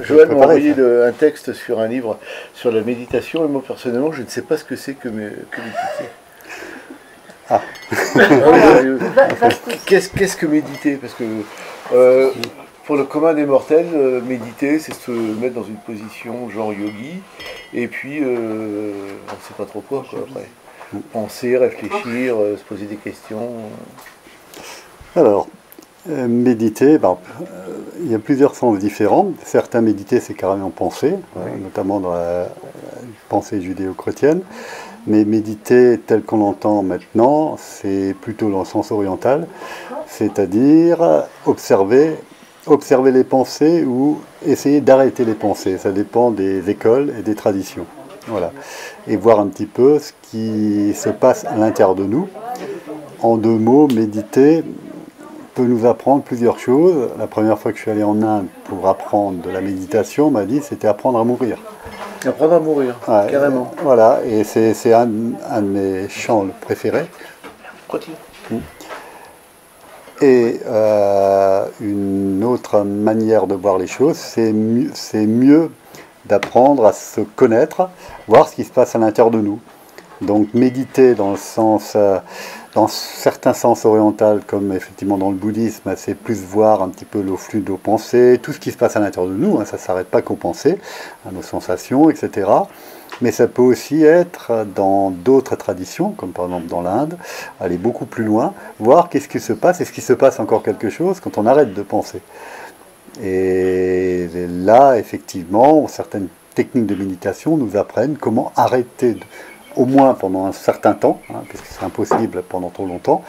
Joël m'a envoyé un texte sur un livre sur la méditation et moi personnellement je ne sais pas ce que c'est que méditer. Ah. Qu'est-ce que méditer? Parce que pour le commun des mortels, méditer c'est se mettre dans une position genre yogi et puis on ne sait pas trop quoi après. Penser, réfléchir, se poser des questions. Alors, méditer, il y a plusieurs sens différents. Certains méditer, c'est carrément penser, notamment dans la pensée judéo-chrétienne. Mais méditer tel qu'on l'entend maintenant, c'est plutôt dans le sens oriental, c'est-à-dire observer les pensées ou essayer d'arrêter les pensées. Ça dépend des écoles et des traditions. Voilà. Et voir un petit peu ce qui se passe à l'intérieur de nous. En deux mots, méditer peut nous apprendre plusieurs choses. La première fois que je suis allé en Inde pour apprendre de la méditation, on m'a dit c'était apprendre à mourir. Apprendre à mourir, ouais, carrément. Voilà, et c'est un de mes chants préférés. Continue. Et une autre manière de voir les choses, c'est mieux d'apprendre à se connaître, voir ce qui se passe à l'intérieur de nous. Donc méditer dans certains sens oriental, comme effectivement dans le bouddhisme, c'est plus voir un petit peu le flux de nos pensées, tout ce qui se passe à l'intérieur de nous, ça ne s'arrête pas qu'aux pensées, à nos sensations, etc. Mais ça peut aussi être dans d'autres traditions, comme par exemple dans l'Inde, aller beaucoup plus loin, voir qu'est-ce qui se passe, est-ce qu'il se passe encore quelque chose quand on arrête de penser. Et là, effectivement, certaines techniques de méditation nous apprennent comment arrêter au moins pendant un certain temps, puisque c'est impossible pendant trop longtemps.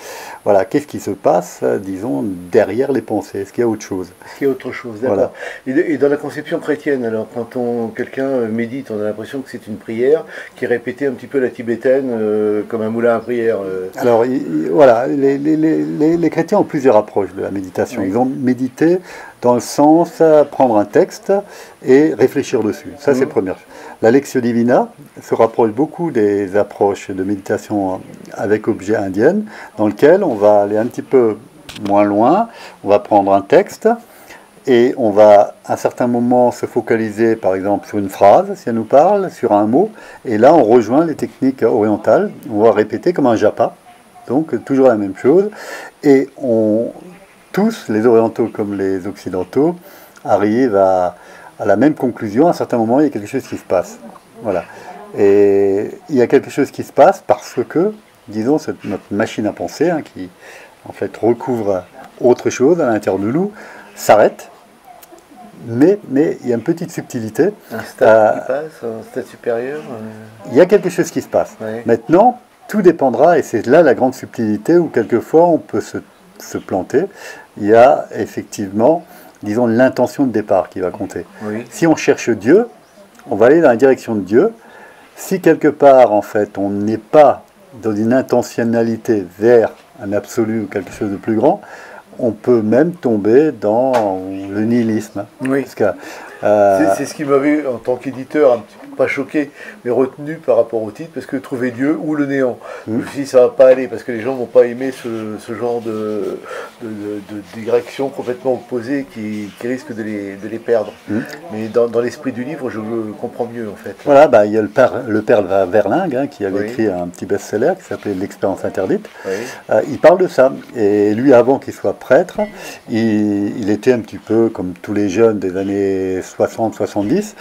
Voilà, qu'est-ce qui se passe, disons, derrière les pensées? Est-ce qu'il y a autre chose? Est-ce qu'il y a autre chose, d'accord. Voilà. Et dans la conception chrétienne, alors, quand quelqu'un médite, on a l'impression que c'est une prière qui est répétée un petit peu à la tibétaine, comme un moulin à prière. Alors, voilà, les chrétiens ont plusieurs approches de la méditation. Ils ont médité dans le sens prendre un texte et réfléchir dessus. Ça, c'est première chose. La Lectio Divina se rapproche beaucoup des approches de méditation avec objet indienne, dans lequel on va aller un petit peu moins loin, on va prendre un texte et on va à un certain moment se focaliser par exemple sur une phrase, si elle nous parle, sur un mot, et là on rejoint les techniques orientales, on va répéter comme un japa, donc toujours la même chose, et tous, les orientaux comme les occidentaux, arrivent à la même conclusion. À un certain moment, il y a quelque chose qui se passe. Voilà. Et il y a quelque chose qui se passe parce que, disons, notre machine à penser, qui en fait recouvre autre chose à l'intérieur de nous, s'arrête. Mais il y a une petite subtilité. Un stade qui passe, un stade supérieur. Il y a quelque chose qui se passe. Ouais. Maintenant, tout dépendra, et c'est là la grande subtilité où quelquefois on peut se planter. Il y a effectivement, disons, l'intention de départ qui va compter. Oui. Si on cherche Dieu, on va aller dans la direction de Dieu. Si quelque part, en fait, on n'est pas dans une intentionnalité vers un absolu ou quelque chose de plus grand, on peut même tomber dans le nihilisme. Oui. Parce que, c'est ce qui m'avait, en tant qu'éditeur, un petit peu pas choqué, mais retenu par rapport au titre, parce que trouver Dieu ou le néant. Je me suis dit, ça va pas aller, parce que les gens vont pas aimer ce genre de direction complètement opposée qui risque de les perdre. Mais dans l'esprit du livre, je le comprends mieux, en fait. Voilà, il y a le père Verlingue, qui avait écrit un petit best-seller qui s'appelait L'expérience interdite. Il parle de ça. Et lui, avant qu'il soit prêtre, il était un petit peu comme tous les jeunes des années 60-70.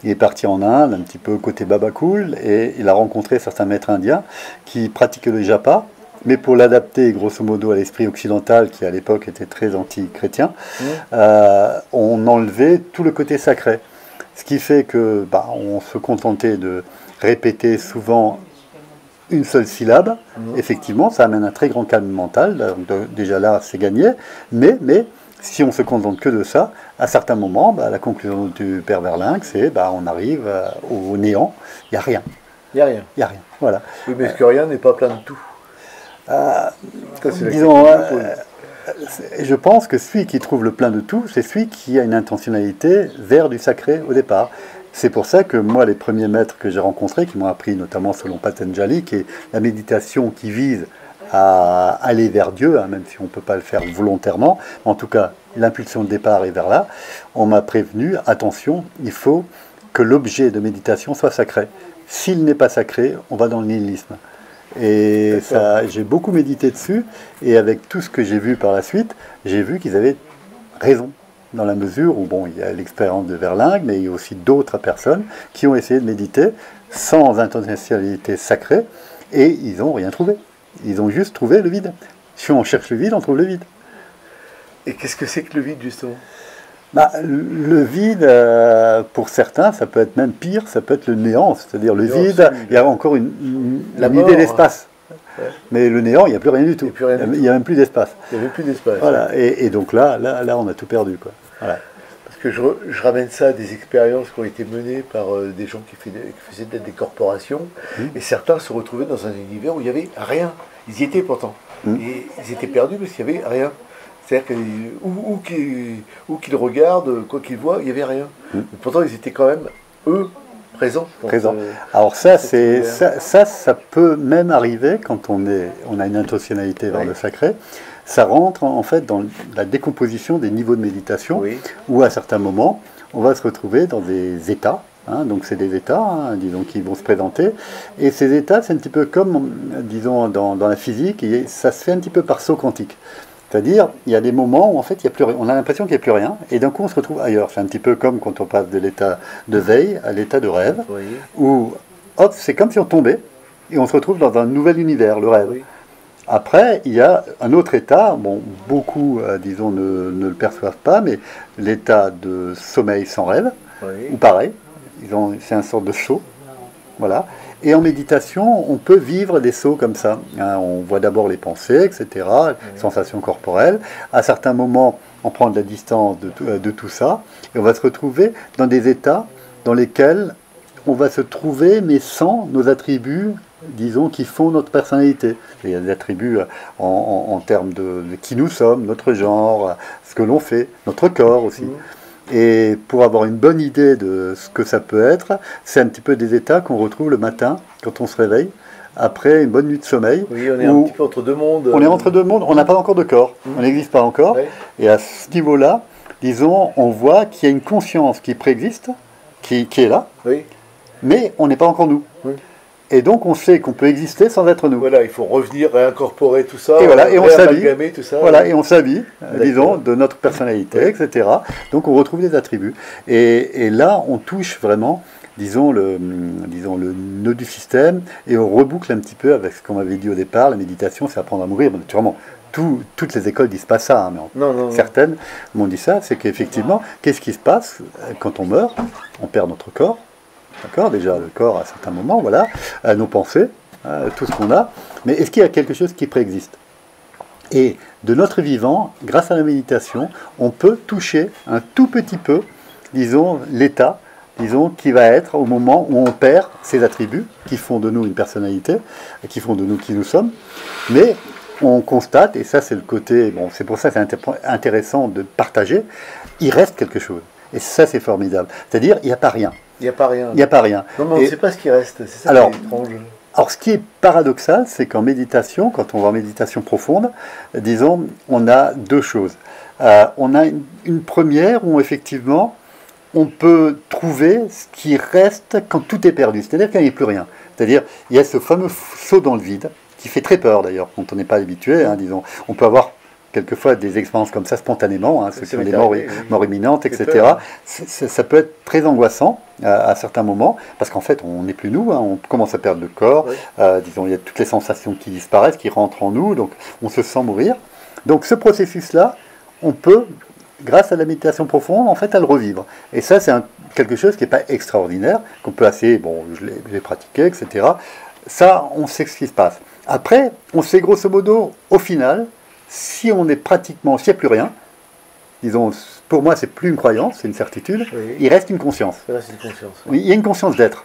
Il est parti en Inde, un petit peu côté Babacool, et il a rencontré certains maîtres indiens qui pratiquaient le japa, mais pour l'adapter grosso modo à l'esprit occidental, qui à l'époque était très anti-chrétien, on enlevait tout le côté sacré. Ce qui fait que on se contentait de répéter souvent une seule syllabe. Effectivement, ça amène un très grand calme mental, donc déjà là c'est gagné, mais si on se contente que de ça, à certains moments, la conclusion du père Verlingue, c'est on arrive au néant, il n'y a rien. Il n'y a rien. Il n'y a rien, voilà. Oui, mais est-ce que rien n'est pas plein de tout? Disons, je pense que celui qui trouve le plein de tout, c'est celui qui a une intentionnalité vers du sacré au départ. C'est pour ça que moi, les premiers maîtres que j'ai rencontrés, qui m'ont appris notamment selon Patanjali, qui est la méditation qui vise à aller vers Dieu, hein, même si on ne peut pas le faire volontairement. En tout cas, l'impulsion de départ est vers là. On m'a prévenu, attention, il faut que l'objet de méditation soit sacré. S'il n'est pas sacré, on va dans le nihilisme. Et ça, j'ai beaucoup médité dessus, et avec tout ce que j'ai vu par la suite, j'ai vu qu'ils avaient raison, dans la mesure où, bon, il y a l'expérience de Verlingue, mais il y a aussi d'autres personnes qui ont essayé de méditer sans intentionnalité sacrée, et ils n'ont rien trouvé. Ils ont juste trouvé le vide. Si on cherche le vide, on trouve le vide. Et qu'est-ce que c'est que le vide, justement? Bah, le vide, pour certains, ça peut être même pire, ça peut être le néant. C'est-à-dire le vide, il y a encore une idée d'espace. Ouais. Mais le néant, il n'y a plus rien du tout. Il n'y a même plus d'espace. Il n'y a même plus d'espace. Voilà. Et donc là, on a tout perdu, quoi. Voilà. Parce que je ramène ça à des expériences qui ont été menées par des gens qui faisaient des corporations. Et certains se retrouvaient dans un univers où il n'y avait rien. Ils y étaient pourtant. Et ils étaient perdus parce qu'il n'y avait rien. C'est-à-dire où qu'ils regardent, quoi qu'ils voient, il n'y avait rien. Mais pourtant, ils étaient quand même, eux, présents. Alors ça peut même arriver quand on a une intentionnalité vers le sacré. Ça rentre en fait dans la décomposition des niveaux de méditation, où à certains moments, on va se retrouver dans des états. Hein, donc c'est des états, hein, disons, qui vont se présenter. Et ces états, c'est un petit peu comme, disons, dans la physique, ça se fait un petit peu par saut quantique. C'est-à-dire, il y a des moments où en fait, il y a plus, on a l'impression qu'il n'y a plus rien, et d'un coup, on se retrouve ailleurs. C'est un petit peu comme quand on passe de l'état de veille à l'état de rêve, où, hop, c'est comme si on tombait, et on se retrouve dans un nouvel univers, le rêve. Après, il y a un autre état, bon, beaucoup, disons, ne le perçoivent pas, mais l'état de sommeil sans rêve, ou pareil, c'est un sorte de saut, voilà. Et en méditation, on peut vivre des sauts comme ça. Hein, on voit d'abord les pensées, etc., sensations corporelles. À certains moments, on prend de la distance de tout ça, et on va se retrouver dans des états dans lesquels on va se trouver, mais sans nos attributs, disons, qui font notre personnalité. Il y a des attributs en termes de qui nous sommes, notre genre, ce que l'on fait, notre corps aussi. Et pour avoir une bonne idée de ce que ça peut être, c'est un petit peu des états qu'on retrouve le matin quand on se réveille, après une bonne nuit de sommeil. Oui, on est un petit peu entre deux mondes. On est entre deux mondes, on n'a pas encore de corps, on n'existe pas encore. Et à ce niveau-là, disons, on voit qu'il y a une conscience qui préexiste, qui est là, mais on n'est pas encore nous. Et donc on sait qu'on peut exister sans être nous. Voilà, il faut revenir, réincorporer tout ça, et voilà, et on s'habille, tout ça. Voilà, et on s'habille, disons, de notre personnalité, etc. Donc on retrouve des attributs. Et là, on touche vraiment, disons, le nœud du système, et on reboucle un petit peu avec ce qu'on m'avait dit au départ, la méditation, c'est apprendre à mourir. Bon, naturellement, toutes les écoles disent pas ça, hein, mais certaines m'ont dit ça, c'est qu'effectivement, qu'est-ce qui se passe quand on meurt? On perd notre corps. D'accord, déjà le corps à certains moments, voilà, nos pensées, tout ce qu'on a, mais est-ce qu'il y a quelque chose qui préexiste? Et de notre vivant, grâce à la méditation, on peut toucher un tout petit peu, disons, l'état, disons, qui va être au moment où on perd ces attributs qui font de nous une personnalité, qui font de nous qui nous sommes, mais on constate, et ça c'est le côté, bon, c'est pour ça que c'est intéressant de partager, il reste quelque chose. Et ça c'est formidable. C'est-à-dire, il n'y a pas rien. Il n'y a pas rien. Il n'y a pas rien. Non, mais on ne sait pas ce qui reste. C'est ça qui est étrange. Alors, ce qui est paradoxal, c'est qu'en méditation, quand on va en méditation profonde, disons, on a deux choses. On a une première où, effectivement, on peut trouver ce qui reste quand tout est perdu. C'est-à-dire qu'il n'y a plus rien. C'est-à-dire, il y a ce fameux saut dans le vide, qui fait très peur, d'ailleurs, quand on n'est pas habitué. Hein, disons. On peut avoir quelquefois des expériences comme ça spontanément, hein, ceux qui ont des morts imminentes, etc. Ça peut être très angoissant à certains moments, parce qu'en fait, on n'est plus nous, hein, on commence à perdre le corps, disons, il y a toutes les sensations qui disparaissent, qui rentrent en nous, donc on se sent mourir. Donc ce processus-là, on peut, grâce à la méditation profonde, en fait, à le revivre. Et ça, c'est quelque chose qui n'est pas extraordinaire, qu'on peut assez, bon, je l'ai pratiqué, etc. Ça, on sait ce qui se passe. Après, on sait grosso modo, au final, si on est pratiquement, s'il n'y a plus rien, disons, pour moi, c'est plus une croyance, c'est une certitude, il reste une conscience. Oui, il y a une conscience d'être,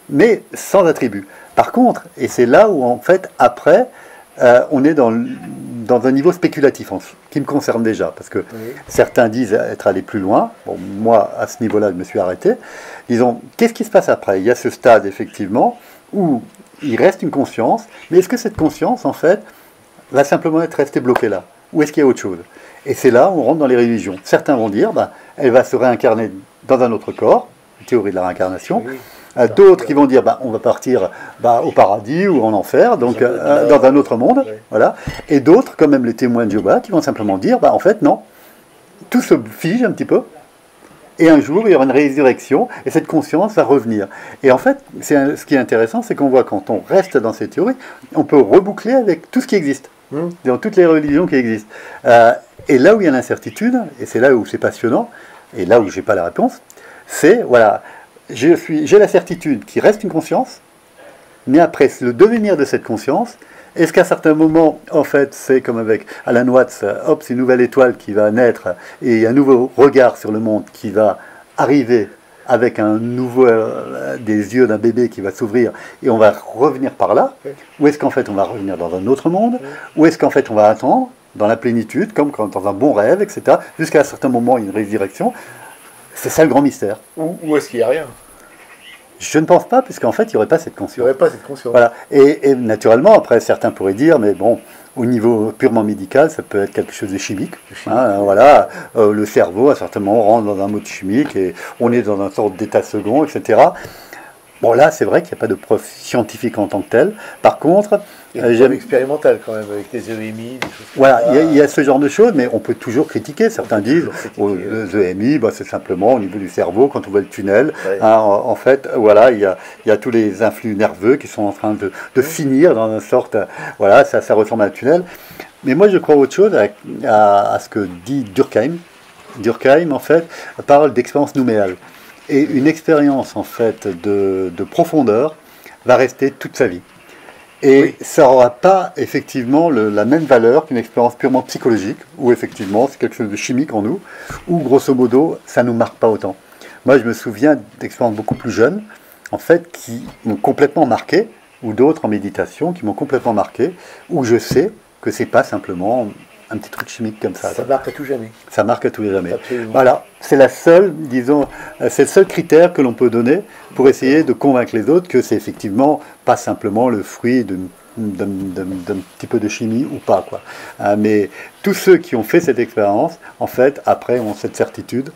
mais sans attribut. Par contre, et c'est là où, en fait, après, on est dans un niveau spéculatif, qui me concerne déjà, parce que certains disent être allés plus loin. Bon, moi, à ce niveau-là, je me suis arrêté. Disons, qu'est-ce qui se passe après? Il y a ce stade, effectivement, où il reste une conscience, mais est-ce que cette conscience, en fait, va simplement être resté bloqué là. Ou est-ce qu'il y a autre chose? Et c'est là où on rentre dans les religions. Certains vont dire, elle va se réincarner dans un autre corps, théorie de la réincarnation. Oui. D'autres qui vont dire, on va partir au paradis ou en enfer, donc dans un autre monde. Oui. Voilà. Et d'autres, comme même les témoins de Jéhovah, qui vont simplement dire, en fait, non. Tout se fige un petit peu. Et un jour, il y aura une résurrection, et cette conscience va revenir. Et en fait, ce qui est intéressant, c'est qu'on voit quand on reste dans ces théories, on peut reboucler avec tout ce qui existe, dans toutes les religions qui existent. Et là où il y a l'incertitude, et c'est là où c'est passionnant, et là où je n'ai pas la réponse, c'est, voilà, j'ai la certitude qu'il reste une conscience, mais après, le devenir de cette conscience, est-ce qu'à certains moments, en fait, c'est comme avec Alan Watts, hop, c'est une nouvelle étoile qui va naître, et un nouveau regard sur le monde qui va arriver avec un nouveau, des yeux d'un bébé qui va s'ouvrir, et on va revenir par là, ou est-ce qu'en fait on va revenir dans un autre monde, ou est-ce qu'en fait on va attendre, dans la plénitude, comme dans un bon rêve, etc., jusqu'à un certain moment, une résurrection. C'est ça le grand mystère. Ou est-ce qu'il n'y a rien? Je ne pense pas, puisqu'en fait, il n'y aurait pas cette conscience. Il n'y aurait pas cette conscience. Voilà. Et naturellement, après, certains pourraient dire, mais bon, au niveau purement médical, ça peut être quelque chose de chimique. Voilà. Le cerveau, à certains moments, rentre dans un mode chimique, et on est dans une sorte d'état second, etc. Bon, là, c'est vrai qu'il n'y a pas de preuve scientifique en tant que telle. Par contre... Il y a une preuve expérimentale quand même, avec des EMI, des choses comme ça. Voilà, il y a ce genre de choses, mais on peut toujours critiquer. Certains disent, les EMI, c'est simplement au niveau du cerveau, quand on voit le tunnel. Ouais. En fait, voilà, il y a tous les influx nerveux qui sont en train de finir dans une sorte... Voilà, ça ressemble à un tunnel. Mais moi, je crois autre chose à ce que dit Durkheim. Durkheim, en fait, parle d'expérience nouméale. Et une expérience, en fait, de profondeur va rester toute sa vie. Et ça n'aura pas, effectivement, la même valeur qu'une expérience purement psychologique, où, effectivement, c'est quelque chose de chimique en nous, où, grosso modo, ça ne nous marque pas autant. Moi, je me souviens d'expériences beaucoup plus jeunes, en fait, qui m'ont complètement marqué, ou d'autres en méditation qui m'ont complètement marqué, où je sais que c'est pas simplement... un petit truc chimique comme ça. Ça marque à tout jamais. Ça marque à tout jamais. Absolument. Voilà, c'est la seule, disons, c'est le seul critère que l'on peut donner pour essayer de convaincre les autres que c'est effectivement pas simplement le fruit d'un petit peu de chimie ou pas, quoi. Mais tous ceux qui ont fait cette expérience, en fait, après ont cette certitude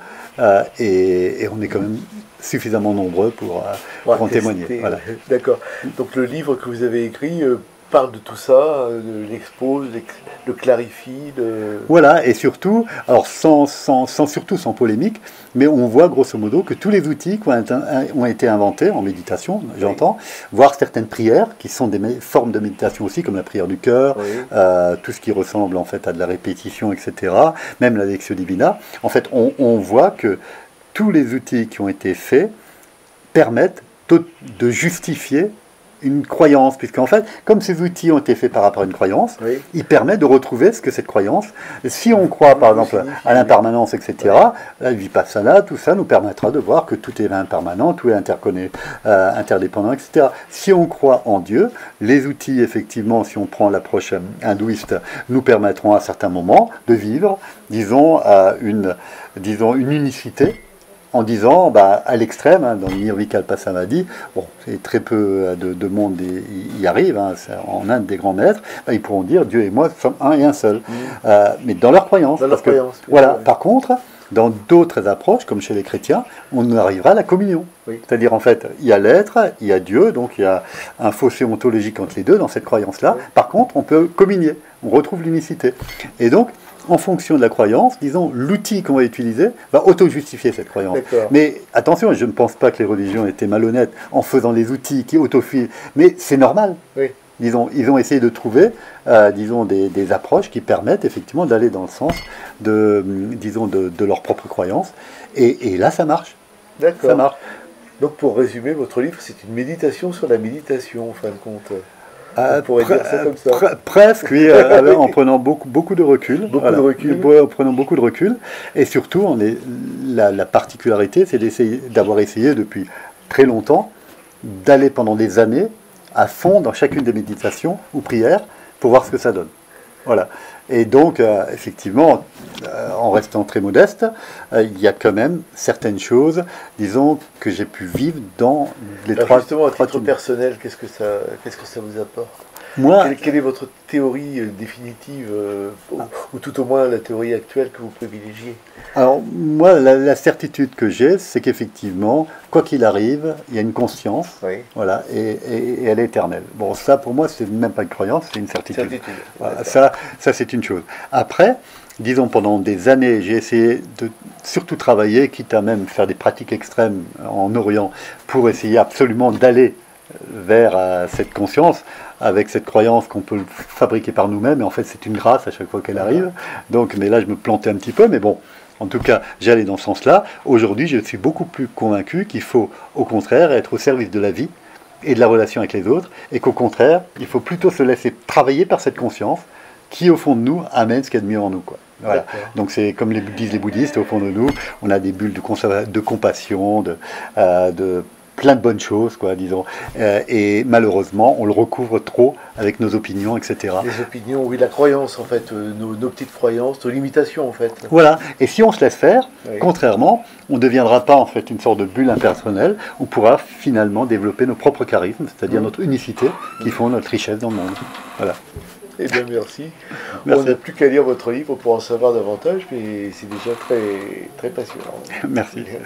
et on est quand même suffisamment nombreux pour en témoigner. Voilà. D'accord. Donc le livre que vous avez écrit parle de tout ça, l'expose, le clarifie. Voilà, et surtout, alors sans polémique, mais on voit grosso modo que tous les outils qui ont été inventés en méditation, j'entends, voire certaines prières, qui sont des formes de méditation aussi, comme la prière du cœur, tout ce qui ressemble en fait à de la répétition, etc., même la Lectio Divina, en fait, on voit que tous les outils qui ont été faits permettent de justifier une croyance, puisqu'en fait, comme ces outils ont été faits par rapport à une croyance, ils permettent de retrouver ce que cette croyance, si on croit par exemple à l'impermanence, etc., la vipassana, tout ça nous permettra de voir que tout est impermanent, tout est interdépendant, etc. Si on croit en Dieu, les outils, effectivement, si on prend l'approche hindouiste, nous permettront à certains moments de vivre, disons, une unicité, en disant, à l'extrême, dans le Nirvikalpa Samadhi, bon, c'est très peu de monde y arrive, en Inde des grands maîtres, ils pourront dire, Dieu et moi sommes un et un seul. Mais dans leur croyance. Voilà. Par contre, dans d'autres approches, comme chez les chrétiens, on arrivera à la communion. C'est-à-dire, en fait, il y a l'être, il y a Dieu, donc il y a un fossé ontologique entre les deux dans cette croyance-là. Par contre, on peut communier, on retrouve l'unicité. Et donc, en fonction de la croyance, disons, l'outil qu'on va utiliser va auto-justifier cette croyance. Mais attention, je ne pense pas que les religions étaient malhonnêtes en faisant des outils qui autofilent, mais c'est normal. Disons, ils ont essayé de trouver, disons, des approches qui permettent effectivement d'aller dans le sens de leur propre croyance. Et là, ça marche. D'accord. Ça marche. Donc, pour résumer, votre livre, c'est une méditation sur la méditation, en fin de compte. On pourrait dire ça comme ça. Presque, oui, en prenant beaucoup de recul. En prenant beaucoup de recul. Et surtout, la particularité, c'est d'avoir essayé depuis très longtemps d'aller pendant des années à fond dans chacune des méditations ou prières pour voir ce que ça donne. Voilà. Et donc, effectivement, en restant très modeste, il y a quand même certaines choses, disons, que j'ai pu vivre dans les trois... Justement, à titre personnel, qu'est-ce que ça vous apporte? Moi, quelle est votre théorie définitive, ou tout au moins la théorie actuelle que vous privilégiez? alors, moi, la certitude que j'ai, c'est qu'effectivement, quoi qu'il arrive, il y a une conscience, Oui. voilà, et elle est éternelle. Bon, ça, pour moi, c'est même pas une croyance, c'est une certitude. Certitude. Voilà, D'accord. ça c'est une chose. Après, disons, pendant des années, j'ai essayé de surtout travailler, quitte à même faire des pratiques extrêmes en Orient, pour essayer absolument d'aller vers cette conscience, avec cette croyance qu'on peut le fabriquer par nous-mêmes, et en fait c'est une grâce à chaque fois qu'elle arrive. Donc, mais là je me plantais un petit peu, mais bon, en tout cas j'allais dans ce sens-là. Aujourd'hui je suis beaucoup plus convaincu qu'il faut au contraire être au service de la vie et de la relation avec les autres, et qu'au contraire il faut plutôt se laisser travailler par cette conscience qui au fond de nous amène ce qu'il y a de mieux en nous, quoi. Voilà. Donc c'est comme disent les bouddhistes, au fond de nous, on a des bulles de compassion, de plein de bonnes choses, quoi, disons. Et malheureusement, on le recouvre trop avec nos opinions, etc. Les opinions, oui, la croyance, en fait, nos petites croyances, nos limitations, en fait. Voilà. Et si on se laisse faire, Oui. contrairement, on ne deviendra pas en fait une sorte de bulle impersonnelle. On pourra finalement développer nos propres charismes, c'est-à-dire notre unicité, qui font notre richesse dans le monde. Voilà. Eh bien, merci. Merci. On n'a plus qu'à lire votre livre pour en savoir davantage, mais c'est déjà très, très passionnant. Merci. Merci.